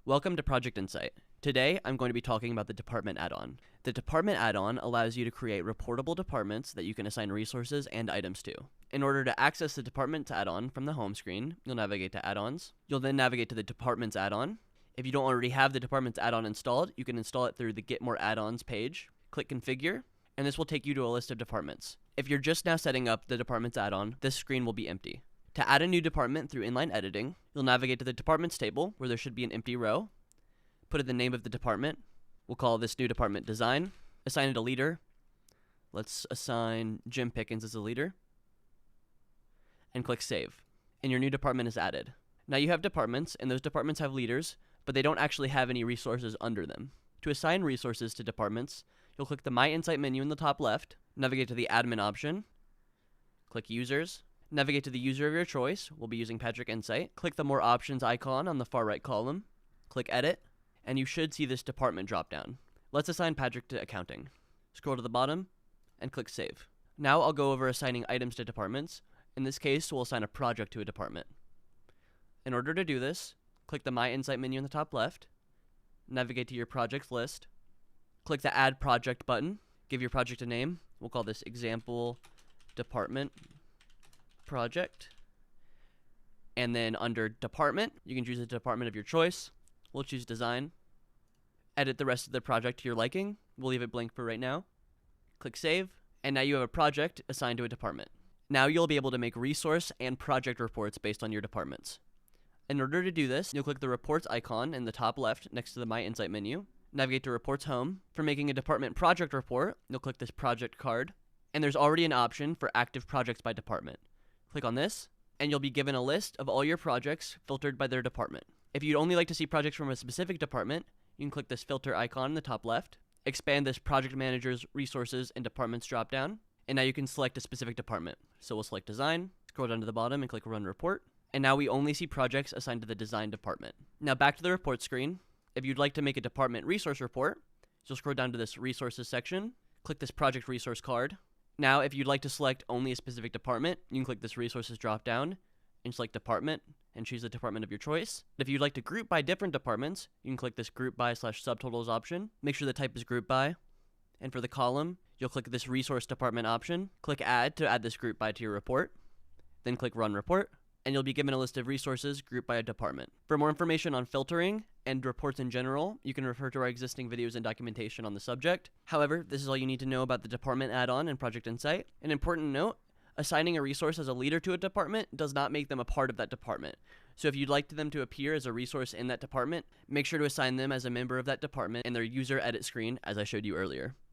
Welcome to Project Insight. Today, I'm going to be talking about the Department add-on. The Department add-on allows you to create reportable departments that you can assign resources and items to. In order to access the Department add-on from the home screen, you'll navigate to Add-ons. You'll then navigate to the Departments add-on. If you don't already have the Departments add-on installed, you can install it through the Get More Add-ons page. Click Configure, and this will take you to a list of departments. If you're just now setting up the Departments add-on, this screen will be empty. To add a new department through inline editing, you'll navigate to the Departments table, where there should be an empty row. Put in the name of the department. We'll call this new department Design. Assign it a leader. Let's assign Jim Pickens as a leader. And click Save. And your new department is added. Now you have departments, and those departments have leaders, but they don't actually have any resources under them. To assign resources to departments, you'll click the My Insight menu in the top left, navigate to the Admin option, click Users, navigate to the user of your choice. We'll be using Patrick Insight. Click the More Options icon on the far right column, click Edit, and you should see this department drop down. Let's assign Patrick to Accounting. Scroll to the bottom, and click Save. Now I'll go over assigning items to departments. In this case, we'll assign a project to a department. In order to do this, click the My Insight menu in the top left, navigate to your projects list, click the Add Project button, give your project a name. We'll call this Example Department Project. And then under Department, you can choose a department of your choice. We'll choose Design. Edit the rest of the project to your liking. We'll leave it blank for right now. Click Save, and now you have a project assigned to a department. Now you'll be able to make resource and project reports based on your departments. In order to do this, you'll click the Reports icon in the top left next to the My Insight menu. Navigate to Reports Home. For making a department project report, you'll click this project card, and there's already an option for active projects by department. Click on this, and you'll be given a list of all your projects filtered by their department. If you'd only like to see projects from a specific department, you can click this filter icon in the top left, expand this project manager's resources and departments dropdown, and now you can select a specific department. So we'll select Design, scroll down to the bottom and click Run Report, and now we only see projects assigned to the Design department. Now back to the report screen. If you'd like to make a department resource report, you'll scroll down to this Resources section, click this Project Resource card. Now if you'd like to select only a specific department, you can click this Resources dropdown and select Department, and choose the department of your choice. If you'd like to group by different departments, you can click this Group By/Subtotals option. Make sure the type is Group By. And for the column, you'll click this Resource Department option. Click Add to add this Group By to your report. Then click Run Report, and you'll be given a list of resources grouped by a department. For more information on filtering and reports in general, you can refer to our existing videos and documentation on the subject. However, this is all you need to know about the Department add-on in Project Insight. An important note: assigning a resource as a leader to a department does not make them a part of that department. So if you'd like them to appear as a resource in that department, make sure to assign them as a member of that department in their user edit screen as I showed you earlier.